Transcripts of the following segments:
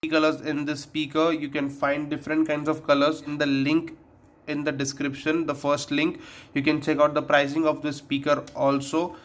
Colors in this speaker. You can find different kinds of colors in the link in the description, the first link. You can check out the pricing of this speaker also.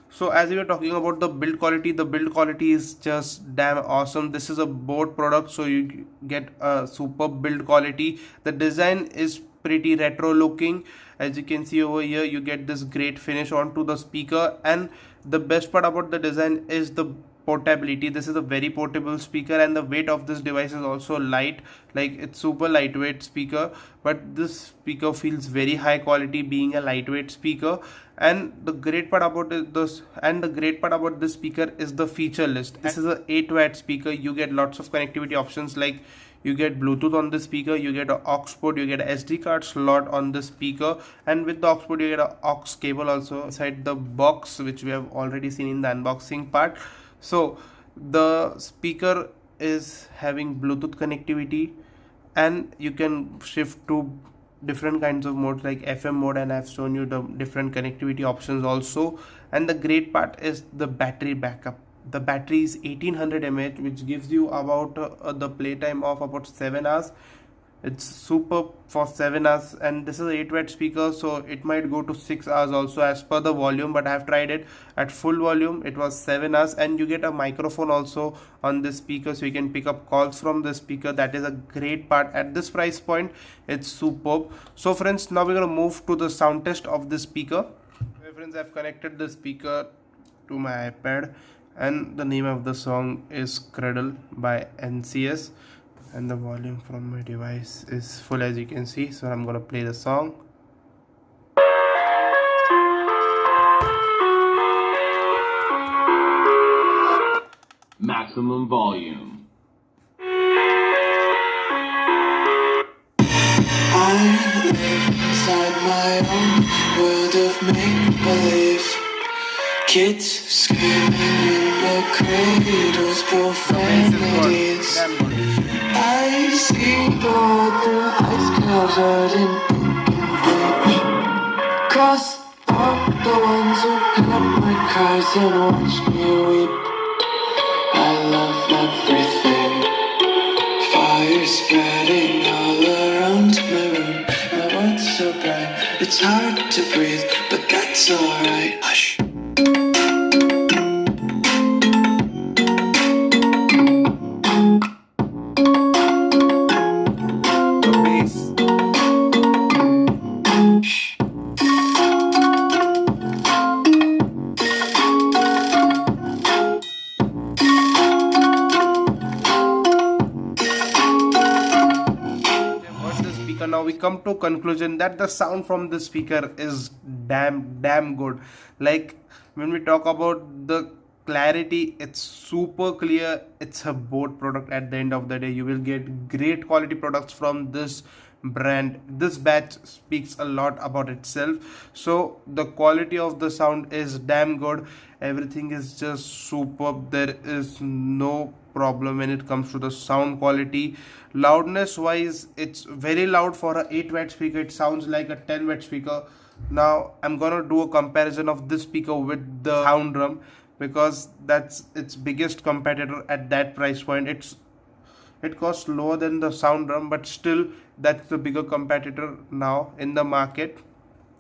So as we were talking about the build quality, the build quality is just damn awesome. This is a Boat product, so you get a superb build quality. The design is pretty retro looking. As you can see over here, you get this great finish onto the speaker, and the best part about the design is the portability. This is a very portable speaker, and the weight of this device is also light. Like, it's super lightweight speaker, but this speaker feels very high quality being a lightweight speaker. And the great part about this speaker is the feature list. This is a 8-watt speaker. You get lots of connectivity options, like you get Bluetooth on the speaker, you get an aux port, you get a SD card slot on the speaker, and with the aux port you get an aux cable also inside the box, which we have already seen in the unboxing part. So the speaker is having Bluetooth connectivity, and you can shift to different kinds of modes like FM mode, and I've shown you the different connectivity options also. And the great part is the battery backup. The battery is 1800 mAh, which gives you about the playtime of about 7 hours. It's super for 7 hours, and this is a 8-watt speaker, so it might go to 6 hours also as per the volume, but I have tried it at full volume. It was 7 hours, and you get a microphone also on this speaker, so you can pick up calls from the speaker. That is a great part. At this price point, it's superb. So friends, now we're going to move to the sound test of this speaker. Okay, friends, I've connected the speaker to my iPad, and the name of the song is Cradle by NCS, and the volume from my device is full, as you can see. So I'm gonna play the song. Maximum volume. I live inside my own world of make-believe. Kids screaming in the cradles, profanities. I see all the ice covered in ink and bleach. Cross out the ones who help my cries and watch me weep. I love everything. Fire spreading all around my room. My world's so bright, it's hard to breathe, but that's alright. Hush. we come to conclusion that the sound from the speaker is damn good. Like when we talk about the clarity, it's super clear. It's a Boat product. At the end of the day, you will get great quality products from this brand. This batch speaks a lot about itself. So the quality of the sound is damn good. Everything is just superb. There is no problem when it comes to the sound quality. Loudness wise, it's very loud. For a 8-watt speaker, it sounds like a 10-watt speaker. Now I'm gonna do a comparison of this speaker with the sound drum, because that's its biggest competitor at that price point. It costs lower than the sound drum, but still that's the bigger competitor now in the market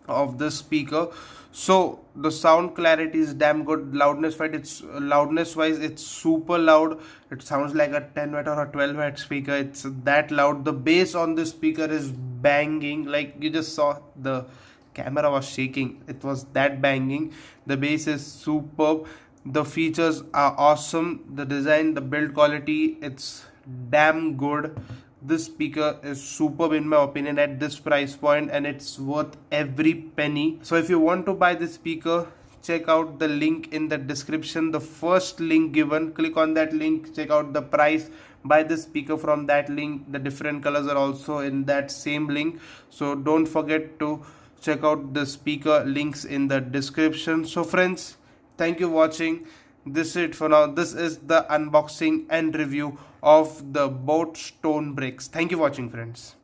of this speaker. So the sound clarity is damn good. Loudness wise, it's super loud. It sounds like a 10-watt or a 12-watt speaker. It's that loud. The bass on this speaker is banging. Like you just saw, the camera was shaking. It was that banging. The bass is superb. The features are awesome. The design, the build quality, it's damn good. This speaker is superb in my opinion at this price point, and it's worth every penny. So if you want to buy this speaker, check out the link in the description, the first link given. Click on that link, check out the price, buy this speaker from that link. The different colors are also in that same link, so don't forget to check out the speaker links in the description. So friends, thank you for watching. This is it for now. This is the unboxing and review of the Boat Stone Brixx. Thank you for watching, friends.